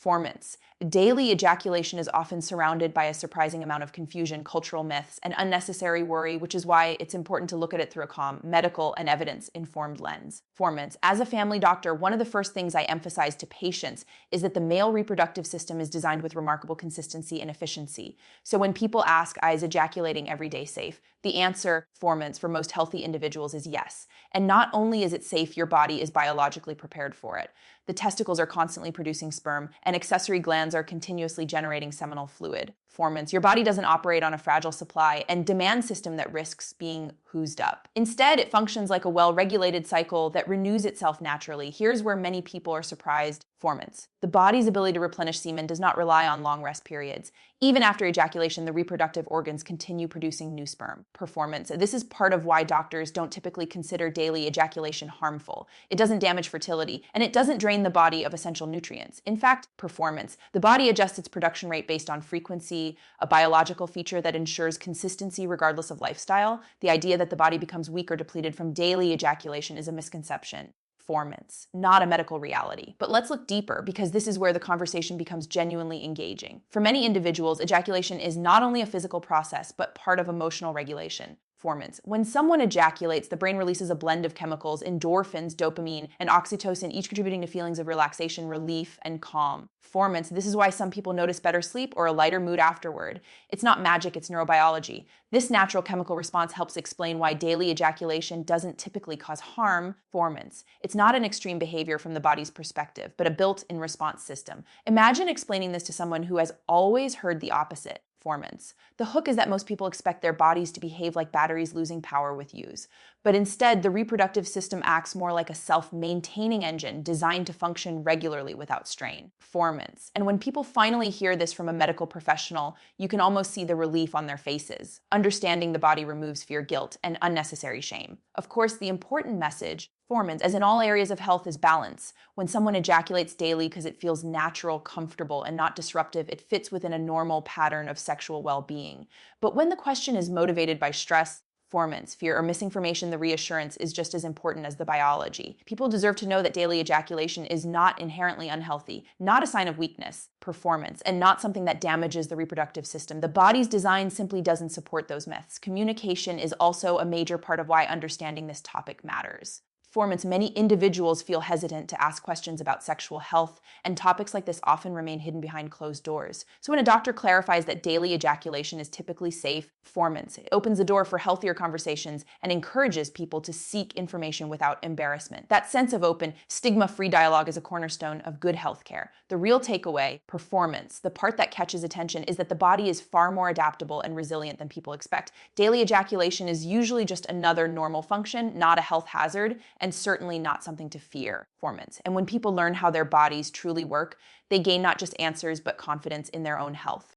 Performance. Daily ejaculation is often surrounded by a surprising amount of confusion, cultural myths, and unnecessary worry, which is why it's important to look at it through a calm, medical, and evidence-informed lens. Performance. As a family doctor, one of the first things I emphasize to patients is that the male reproductive system is designed with remarkable consistency and efficiency. So when people ask, is ejaculating every day safe? The answer, performance, for most healthy individuals is yes. And not only is it safe, your body is biologically prepared for it. The testicles are constantly producing sperm, and accessory glands are continuously generating seminal fluid. Performance. Your body doesn't operate on a fragile supply and demand system that risks being hoosed up. Instead, it functions like a well-regulated cycle that renews itself naturally. Here's where many people are surprised. Performance. The body's ability to replenish semen does not rely on long rest periods. Even after ejaculation, the reproductive organs continue producing new sperm. Performance. This is part of why doctors don't typically consider daily ejaculation harmful. It doesn't damage fertility, and it doesn't drain the body of essential nutrients. In fact, performance. The body adjusts its production rate based on frequency, a biological feature that ensures consistency regardless of lifestyle. The idea that the body becomes weak or depleted from daily ejaculation is a misconception. Performance, not a medical reality. But let's look deeper, because this is where the conversation becomes genuinely engaging. For many individuals, ejaculation is not only a physical process, but part of emotional regulation. Performance. When someone ejaculates, the brain releases a blend of chemicals, endorphins, dopamine, and oxytocin, each contributing to feelings of relaxation, relief, and calm. Performance. This is why some people notice better sleep or a lighter mood afterward. It's not magic, it's neurobiology. This natural chemical response helps explain why daily ejaculation doesn't typically cause harm. Performance. It's not an extreme behavior from the body's perspective, but a built-in response system. Imagine explaining this to someone who has always heard the opposite. Performance. The hook is that most people expect their bodies to behave like batteries losing power with use. But instead, the reproductive system acts more like a self-maintaining engine designed to function regularly without strain. Performance. And when people finally hear this from a medical professional, you can almost see the relief on their faces. Understanding the body removes fear, guilt, and unnecessary shame. Of course, the important message, performance, as in all areas of health, is balance. When someone ejaculates daily because it feels natural, comfortable, and not disruptive, it fits within a normal pattern of sexual well-being. But when the question is motivated by stress, performance, fear, or misinformation, the reassurance is just as important as the biology. People deserve to know that daily ejaculation is not inherently unhealthy, not a sign of weakness, performance, and not something that damages the reproductive system. The body's design simply doesn't support those myths. Communication is also a major part of why understanding this topic matters. Performance. Many individuals feel hesitant to ask questions about sexual health, and topics like this often remain hidden behind closed doors. So when a doctor clarifies that daily ejaculation is typically safe, performance, it opens the door for healthier conversations and encourages people to seek information without embarrassment. That sense of open, stigma-free dialogue is a cornerstone of good healthcare. The real takeaway, performance, the part that catches attention, is that the body is far more adaptable and resilient than people expect. Daily ejaculation is usually just another normal function, not a health hazard, and certainly not something to fear. Performance. And when people learn how their bodies truly work, they gain not just answers, but confidence in their own health.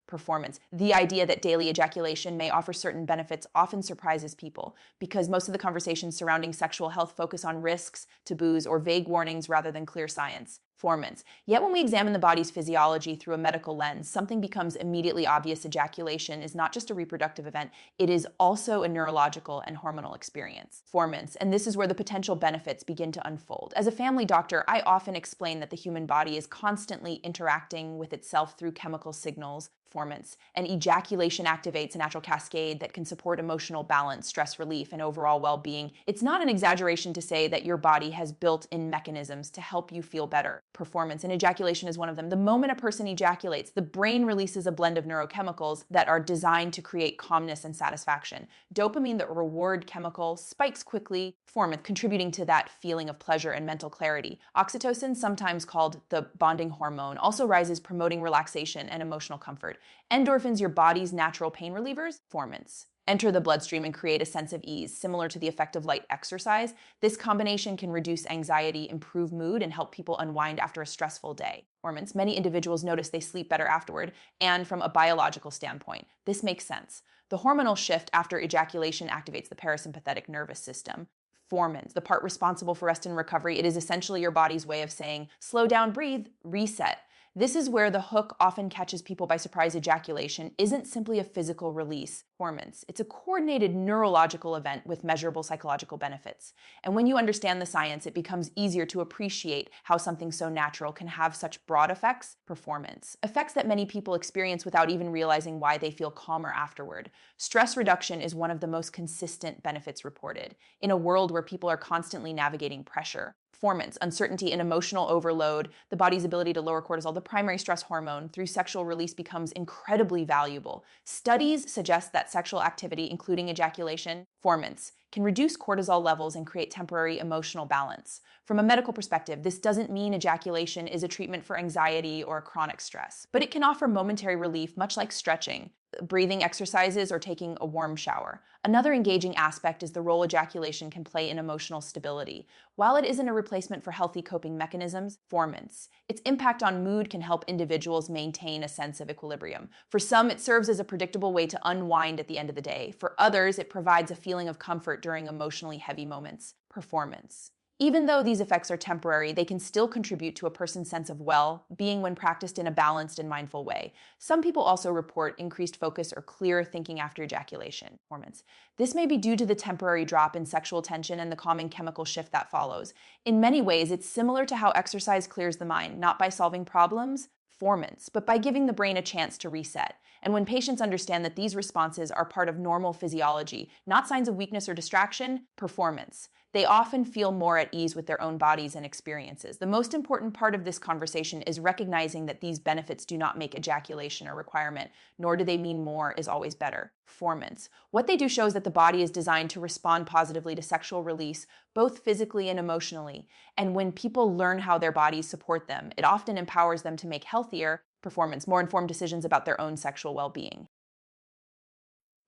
Performance. The idea that daily ejaculation may offer certain benefits often surprises people, because most of the conversations surrounding sexual health focus on risks, taboos, or vague warnings rather than clear science. Performance. Yet when we examine the body's physiology through a medical lens, something becomes immediately obvious. Ejaculation is not just a reproductive event, it is also a neurological and hormonal experience. Performance. And this is where the potential benefits begin to unfold. As a family doctor, I often explain that the human body is constantly interacting with itself through chemical signals. Performance. And ejaculation activates a natural cascade that can support emotional balance, stress relief, and overall well-being. It's not an exaggeration to say that your body has built-in mechanisms to help you feel better. Performance, and ejaculation is one of them. The moment a person ejaculates, the brain releases a blend of neurochemicals that are designed to create calmness and satisfaction. Dopamine, the reward chemical, spikes quickly, performance, contributing to that feeling of pleasure and mental clarity. Oxytocin, sometimes called the bonding hormone, also rises, promoting relaxation and emotional comfort. Endorphins, your body's natural pain relievers, performance, enter the bloodstream and create a sense of ease, similar to the effect of light exercise. This combination can reduce anxiety, improve mood, and help people unwind after a stressful day. Performance. Many individuals notice they sleep better afterward, and from a biological standpoint, this makes sense. The hormonal shift after ejaculation activates the parasympathetic nervous system. Performance, the part responsible for rest and recovery. It is essentially your body's way of saying, slow down, breathe, reset. This is where the hook often catches people by surprise. Ejaculation isn't simply a physical release performance. It's a coordinated neurological event with measurable psychological benefits. And when you understand the science, it becomes easier to appreciate how something so natural can have such broad effects. Performance. Effects that many people experience without even realizing why they feel calmer afterward. Stress reduction is one of the most consistent benefits reported. In a world where people are constantly navigating pressure, performance, uncertainty, and emotional overload, the body's ability to lower cortisol, the primary stress hormone, through sexual release becomes incredibly valuable. Studies suggest that sexual activity, including ejaculation, performance, can reduce cortisol levels and create temporary emotional balance. From a medical perspective, this doesn't mean ejaculation is a treatment for anxiety or chronic stress, but it can offer momentary relief, much like stretching, breathing exercises, or taking a warm shower. Another engaging aspect is the role ejaculation can play in emotional stability. While it isn't a replacement for healthy coping mechanisms, performance, its impact on mood can help individuals maintain a sense of equilibrium. For some, it serves as a predictable way to unwind at the end of the day. For others, it provides a feeling of comfort during emotionally heavy moments. Performance. Even though these effects are temporary, they can still contribute to a person's sense of well-being when practiced in a balanced and mindful way. Some people also report increased focus or clearer thinking after ejaculation. Performance. This may be due to the temporary drop in sexual tension and the calming chemical shift that follows. In many ways, it's similar to how exercise clears the mind, not by solving problems, performance, but by giving the brain a chance to reset. And when patients understand that these responses are part of normal physiology, not signs of weakness or distraction, performance, they often feel more at ease with their own bodies and experiences. The most important part of this conversation is recognizing that these benefits do not make ejaculation a requirement, nor do they mean more is always better. Performance. What they do shows that the body is designed to respond positively to sexual release, both physically and emotionally. And when people learn how their bodies support them, it often empowers them to make healthier, performance, more informed decisions about their own sexual well-being.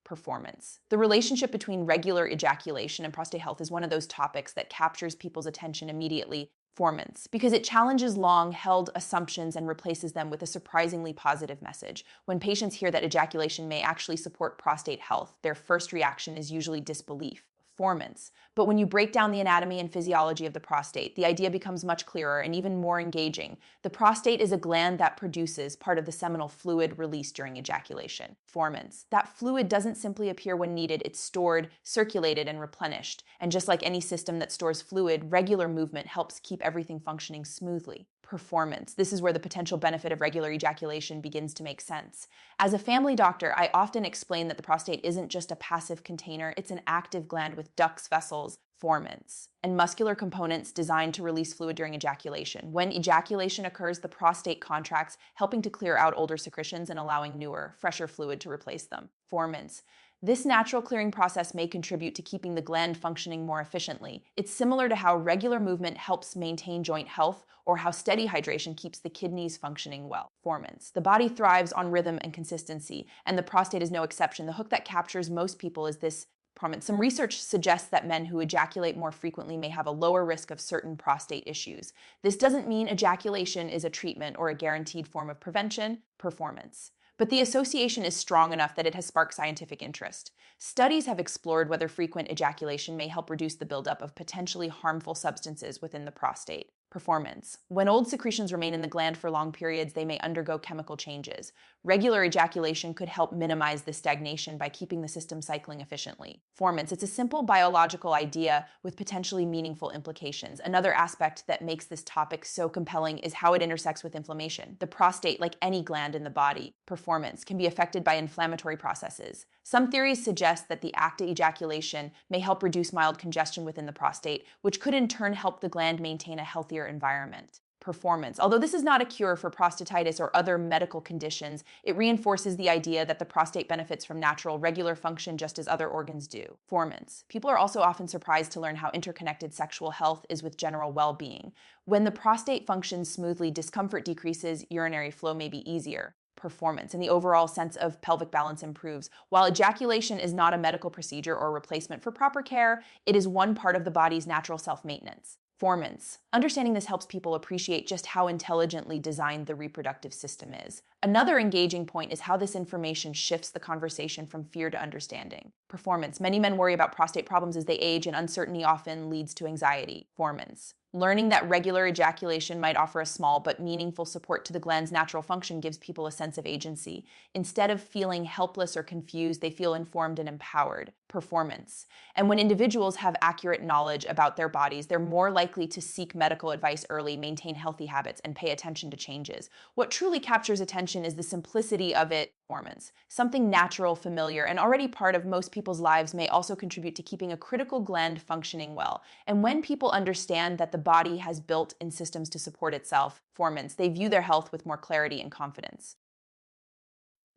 Performance. The relationship between regular ejaculation and prostate health is one of those topics that captures people's attention immediately. Performance, because it challenges long-held assumptions and replaces them with a surprisingly positive message. When patients hear that ejaculation may actually support prostate health, their first reaction is usually disbelief. Performance. But when you break down the anatomy and physiology of the prostate, the idea becomes much clearer and even more engaging. The prostate is a gland that produces part of the seminal fluid released during ejaculation. Performance. That fluid doesn't simply appear when needed, it's stored, circulated, and replenished. And just like any system that stores fluid, regular movement helps keep everything functioning smoothly. Performance. This is where the potential benefit of regular ejaculation begins to make sense. As a family doctor, I often explain that the prostate isn't just a passive container, it's an active gland with ducts, vessels, performance, and muscular components designed to release fluid during ejaculation. When ejaculation occurs, the prostate contracts, helping to clear out older secretions and allowing newer, fresher fluid to replace them. Performance. This natural clearing process may contribute to keeping the gland functioning more efficiently. It's similar to how regular movement helps maintain joint health or how steady hydration keeps the kidneys functioning well. Performance. The body thrives on rhythm and consistency, and the prostate is no exception. The hook that captures most people is this performance. Some research suggests that men who ejaculate more frequently may have a lower risk of certain prostate issues. This doesn't mean ejaculation is a treatment or a guaranteed form of prevention. Performance. But the association is strong enough that it has sparked scientific interest. Studies have explored whether frequent ejaculation may help reduce the buildup of potentially harmful substances within the prostate. Performance. When old secretions remain in the gland for long periods, they may undergo chemical changes. Regular ejaculation could help minimize this stagnation by keeping the system cycling efficiently. Performance. It's a simple biological idea with potentially meaningful implications. Another aspect that makes this topic so compelling is how it intersects with inflammation. The prostate, like any gland in the body, performance, can be affected by inflammatory processes. Some theories suggest that the act of ejaculation may help reduce mild congestion within the prostate, which could in turn help the gland maintain a healthier environment. Performance. Although this is not a cure for prostatitis or other medical conditions, it reinforces the idea that the prostate benefits from natural, regular function just as other organs do. Performance. People are also often surprised to learn how interconnected sexual health is with general well-being. When the prostate functions smoothly, discomfort decreases, urinary flow may be easier. Performance, and the overall sense of pelvic balance improves. While ejaculation is not a medical procedure or replacement for proper care, it is one part of the body's natural self-maintenance. Performance. Understanding this helps people appreciate just how intelligently designed the reproductive system is. Another engaging point is how this information shifts the conversation from fear to understanding. Performance. Many men worry about prostate problems as they age, and uncertainty often leads to anxiety. Performance. Learning that regular ejaculation might offer a small but meaningful support to the gland's natural function gives people a sense of agency. Instead of feeling helpless or confused, they feel informed and empowered. Performance. And when individuals have accurate knowledge about their bodies, they're more likely to seek medical advice early, maintain healthy habits, and pay attention to changes. What truly captures attention is the simplicity of it. Performance. Something natural, familiar, and already part of most people's lives may also contribute to keeping a critical gland functioning well. And when people understand that the body has built-in systems to support itself, performance, they view their health with more clarity and confidence.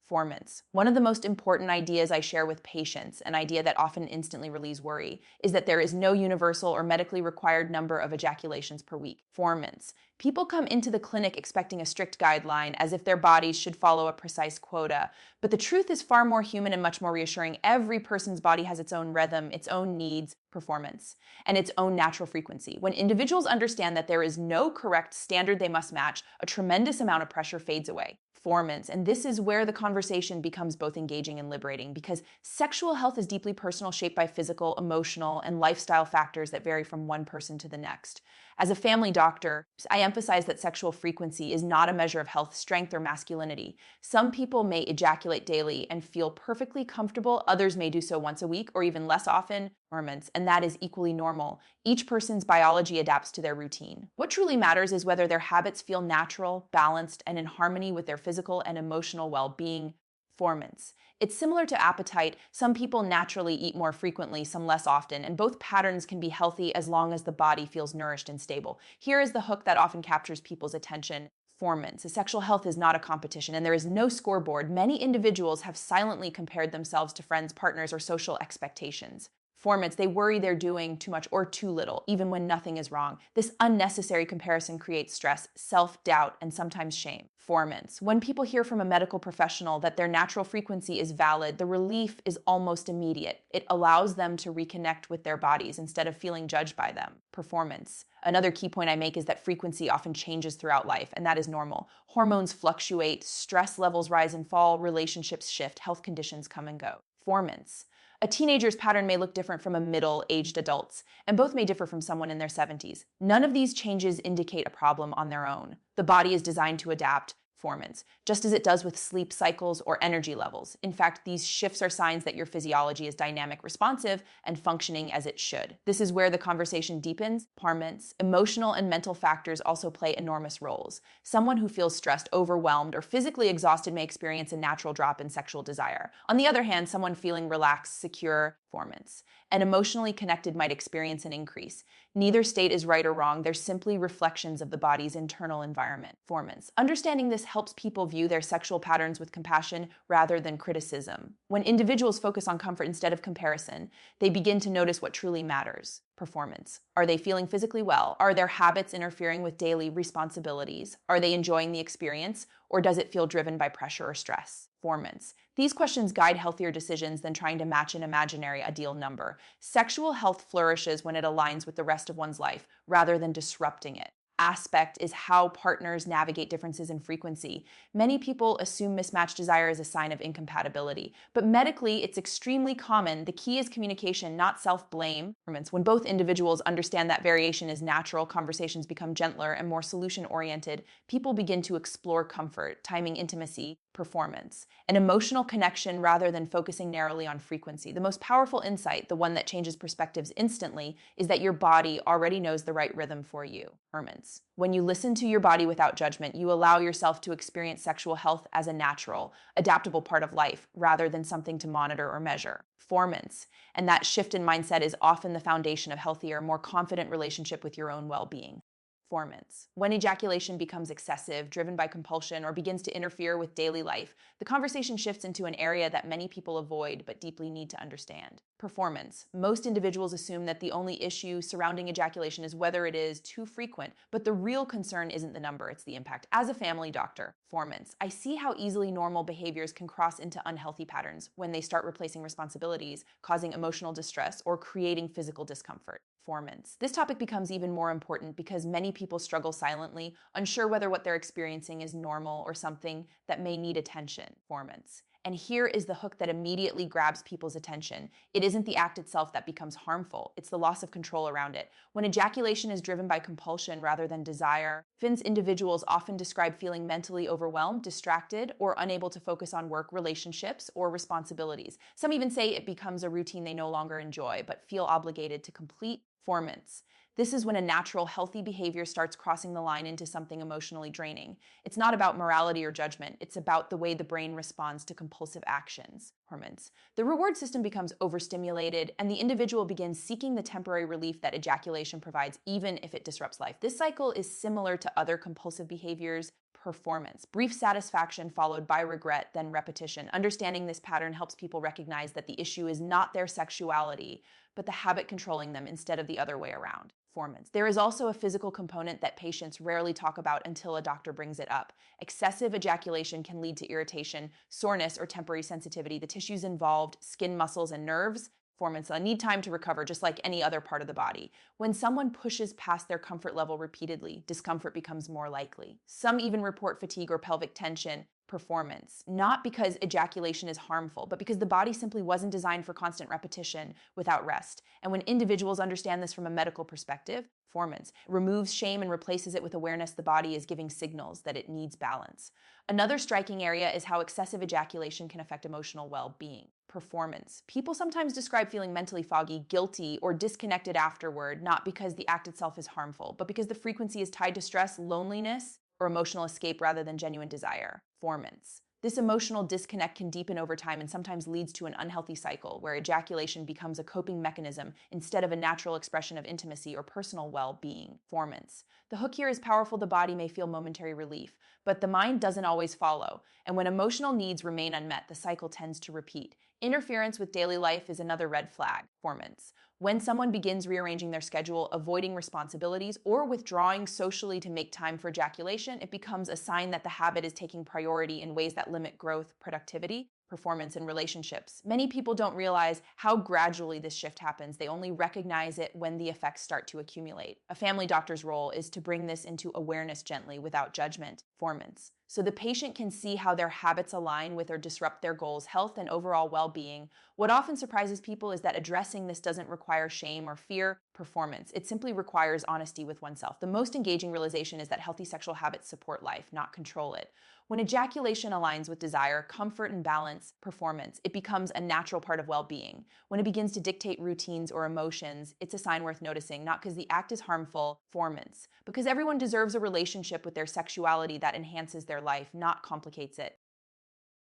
Performance. One of the most important ideas I share with patients, an idea that often instantly relieves worry, is that there is no universal or medically required number of ejaculations per week. Performance. People come into the clinic expecting a strict guideline, as if their bodies should follow a precise quota. But the truth is far more human and much more reassuring. Every person's body has its own rhythm, its own needs, performance, and its own natural frequency. When individuals understand that there is no correct standard they must match, a tremendous amount of pressure fades away. Performance. And this is where the conversation becomes both engaging and liberating, because sexual health is deeply personal, shaped by physical, emotional, and lifestyle factors that vary from one person to the next. As a family doctor, I emphasize that sexual frequency is not a measure of health, strength, or masculinity. Some people may ejaculate daily and feel perfectly comfortable. Others may do so once a week or even less often, and that is equally normal. Each person's biology adapts to their routine. What truly matters is whether their habits feel natural, balanced, and in harmony with their physical and emotional well-being. Performance. It's similar to appetite. Some people naturally eat more frequently, some less often, and both patterns can be healthy as long as the body feels nourished and stable. Here is the hook that often captures people's attention. Performance. Sexual health is not a competition, and there is no scoreboard. Many individuals have silently compared themselves to friends, partners, or social expectations. Performance. They worry they're doing too much or too little, even when nothing is wrong. This unnecessary comparison creates stress, self-doubt, and sometimes shame. Performance. When people hear from a medical professional that their natural frequency is valid, the relief is almost immediate. It allows them to reconnect with their bodies instead of feeling judged by them. Performance. Another key point I make is that frequency often changes throughout life, and that is normal. Hormones fluctuate, stress levels rise and fall, relationships shift, health conditions come and go. Performance. A teenager's pattern may look different from a middle-aged adult's, and both may differ from someone in their 70s. None of these changes indicate a problem on their own. The body is designed to adapt. Performance, just as it does with sleep cycles or energy levels. In fact, these shifts are signs that your physiology is dynamic, responsive, and functioning as it should. This is where the conversation deepens. Performance, emotional and mental factors also play enormous roles. Someone who feels stressed, overwhelmed, or physically exhausted may experience a natural drop in sexual desire. On the other hand, someone feeling relaxed, secure, performance, and emotionally connected might experience an increase. Neither state is right or wrong. They're simply reflections of the body's internal environment. Performance. Understanding this helps people view their sexual patterns with compassion rather than criticism. When individuals focus on comfort instead of comparison, they begin to notice what truly matters. Performance. Are they feeling physically well? Are their habits interfering with daily responsibilities? Are they enjoying the experience, or does it feel driven by pressure or stress? Performance. These questions guide healthier decisions than trying to match an imaginary ideal number. Sexual health flourishes when it aligns with the rest of one's life rather than disrupting it. Aspect is how partners navigate differences in frequency. Many people assume mismatched desire is a sign of incompatibility, but medically, it's extremely common. The key is communication, not self-blame. When both individuals understand that variation is natural, conversations become gentler and more solution-oriented. People begin to explore comfort, timing, intimacy, performance, an emotional connection rather than focusing narrowly on frequency. The most powerful insight, the one that changes perspectives instantly, is that your body already knows the right rhythm for you. Performance. When you listen to your body without judgment, you allow yourself to experience sexual health as a natural, adaptable part of life rather than something to monitor or measure. Performance. And that shift in mindset is often the foundation of healthier, more confident relationship with your own well-being. Performance. When ejaculation becomes excessive, driven by compulsion, or begins to interfere with daily life, the conversation shifts into an area that many people avoid but deeply need to understand. Performance. Most individuals assume that the only issue surrounding ejaculation is whether it is too frequent, but the real concern isn't the number, it's the impact. As a family doctor, performance. I see how easily normal behaviors can cross into unhealthy patterns when they start replacing responsibilities, causing emotional distress, or creating physical discomfort. Performance. This topic becomes even more important because many people struggle silently, unsure whether what they're experiencing is normal or something that may need attention. Performance. And here is the hook that immediately grabs people's attention. It isn't the act itself that becomes harmful, it's the loss of control around it. When ejaculation is driven by compulsion rather than desire, Finns individuals often describe feeling mentally overwhelmed, distracted, or unable to focus on work, relationships, or responsibilities. Some even say it becomes a routine they no longer enjoy, but feel obligated to complete. Performance. This is when a natural, healthy behavior starts crossing the line into something emotionally draining. It's not about morality or judgment, it's about the way the brain responds to compulsive actions. Hormones. The reward system becomes overstimulated, and the individual begins seeking the temporary relief that ejaculation provides, even if it disrupts life. This cycle is similar to other compulsive behaviors. Performance. Brief satisfaction followed by regret, then repetition. Understanding this pattern helps people recognize that the issue is not their sexuality, but the habit controlling them instead of the other way around. Performance. There is also a physical component that patients rarely talk about until a doctor brings it up. Excessive ejaculation can lead to irritation, soreness, or temporary sensitivity. The tissues involved, skin, muscles, and nerves, performance need time to recover, just like any other part of the body. When someone pushes past their comfort level repeatedly, discomfort becomes more likely. Some even report fatigue or pelvic tension. Performance, not because ejaculation is harmful, but because the body simply wasn't designed for constant repetition without rest. And when individuals understand this from a medical perspective, performance removes shame and replaces it with awareness the body is giving signals that it needs balance. Another striking area is how excessive ejaculation can affect emotional well-being. Performance. People sometimes describe feeling mentally foggy, guilty, or disconnected afterward, not because the act itself is harmful, but because the frequency is tied to stress, loneliness, or emotional escape rather than genuine desire. Performance. This emotional disconnect can deepen over time and sometimes leads to an unhealthy cycle where ejaculation becomes a coping mechanism instead of a natural expression of intimacy or personal well-being. Performance. The hook here is powerful. The body may feel momentary relief, but the mind doesn't always follow. And when emotional needs remain unmet, the cycle tends to repeat. Interference with daily life is another red flag. Performance. When someone begins rearranging their schedule, avoiding responsibilities, or withdrawing socially to make time for ejaculation, it becomes a sign that the habit is taking priority in ways that limit growth, productivity, performance, and relationships. Many people don't realize how gradually this shift happens. They only recognize it when the effects start to accumulate. A family doctor's role is to bring this into awareness gently, without judgment. Performance. So the patient can see how their habits align with or disrupt their goals, health, and overall well-being. What often surprises people is that addressing this doesn't require shame or fear. Performance. It simply requires honesty with oneself. The most engaging realization is that healthy sexual habits support life, not control it. When ejaculation aligns with desire, comfort, and balance, performance, it becomes a natural part of well-being. When it begins to dictate routines or emotions, it's a sign worth noticing, not because the act is harmful, performance, because everyone deserves a relationship with their sexuality that enhances their life, not complicates it.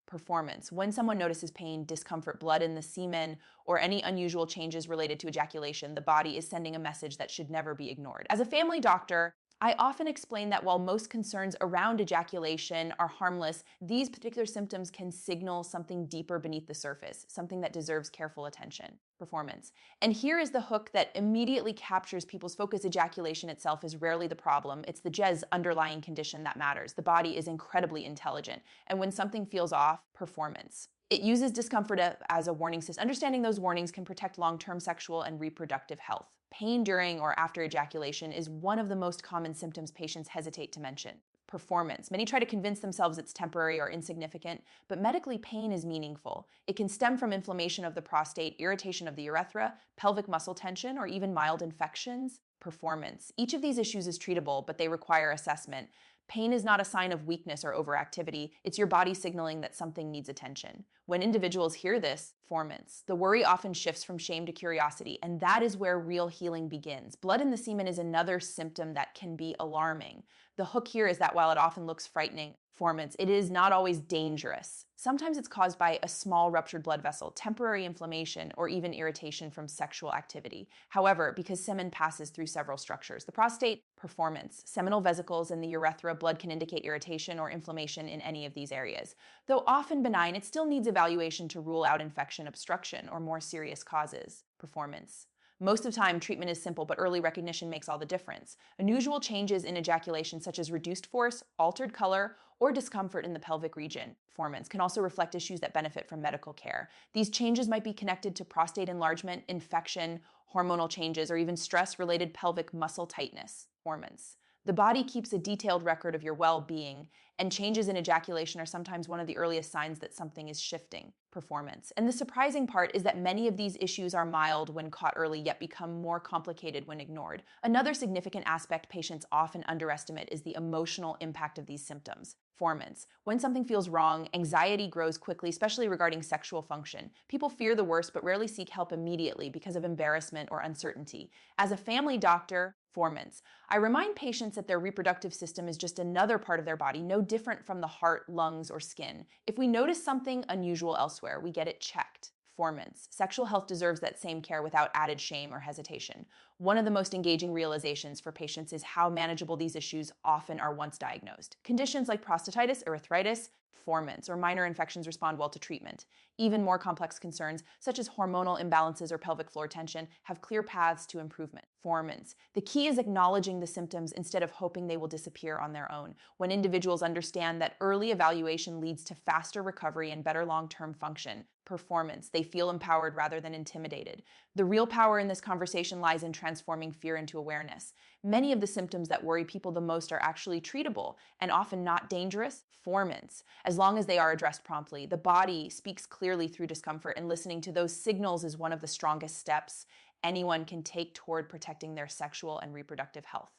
Performance. When someone notices pain, discomfort, blood in the semen, or any unusual changes related to ejaculation, the body is sending a message that should never be ignored. As a family doctor, I often explain that while most concerns around ejaculation are harmless, these particular symptoms can signal something deeper beneath the surface, something that deserves careful attention. Performance. And here is the hook that immediately captures people's focus. Ejaculation itself is rarely the problem. It's the JES underlying condition that matters. The body is incredibly intelligent. And when something feels off, performance. It uses discomfort as a warning system. Understanding those warnings can protect long-term sexual and reproductive health. Pain during or after ejaculation is one of the most common symptoms patients hesitate to mention. Performance. Many try to convince themselves it's temporary or insignificant, but medically pain is meaningful. It can stem from inflammation of the prostate, irritation of the urethra, pelvic muscle tension, or even mild infections. Performance. Each of these issues is treatable, but they require assessment. Pain is not a sign of weakness or overactivity. It's your body signaling that something needs attention. When individuals hear this, performance, the worry often shifts from shame to curiosity, and that is where real healing begins. Blood in the semen is another symptom that can be alarming. The hook here is that while it often looks frightening, performance, it is not always dangerous. Sometimes it's caused by a small ruptured blood vessel, temporary inflammation, or even irritation from sexual activity. However, because semen passes through several structures, the prostate, performance, seminal vesicles, and the urethra, blood can indicate irritation or inflammation in any of these areas. Though often benign, it still needs evaluation to rule out infection, obstruction, or more serious causes. Performance. Most of the time, treatment is simple, but early recognition makes all the difference. Unusual changes in ejaculation, such as reduced force, altered color, or discomfort in the pelvic region, performance, can also reflect issues that benefit from medical care. These changes might be connected to prostate enlargement, infection, hormonal changes, or even stress-related pelvic muscle tightness, performance. The body keeps a detailed record of your well-being, and changes in ejaculation are sometimes one of the earliest signs that something is shifting. Performance. And the surprising part is that many of these issues are mild when caught early, yet become more complicated when ignored. Another significant aspect patients often underestimate is the emotional impact of these symptoms. Performance. When something feels wrong, anxiety grows quickly, especially regarding sexual function. People fear the worst but rarely seek help immediately because of embarrassment or uncertainty. As a family doctor, performance, I remind patients that their reproductive system is just another part of their body, no different from the heart, lungs, or skin. If we notice something unusual elsewhere, we get it checked. Performance. Sexual health deserves that same care without added shame or hesitation. One of the most engaging realizations for patients is how manageable these issues often are once diagnosed. Conditions like prostatitis, arthritis, performance, or minor infections respond well to treatment. Even more complex concerns, such as hormonal imbalances or pelvic floor tension, have clear paths to improvement. Performance. The key is acknowledging the symptoms instead of hoping they will disappear on their own. When individuals understand that early evaluation leads to faster recovery and better long-term function, performance, they feel empowered rather than intimidated. The real power in this conversation lies in transforming fear into awareness. Many of the symptoms that worry people the most are actually treatable and often not dangerous. Performance, as long as they are addressed promptly. The body speaks clearly through discomfort, and listening to those signals is one of the strongest steps anyone can take toward protecting their sexual and reproductive health.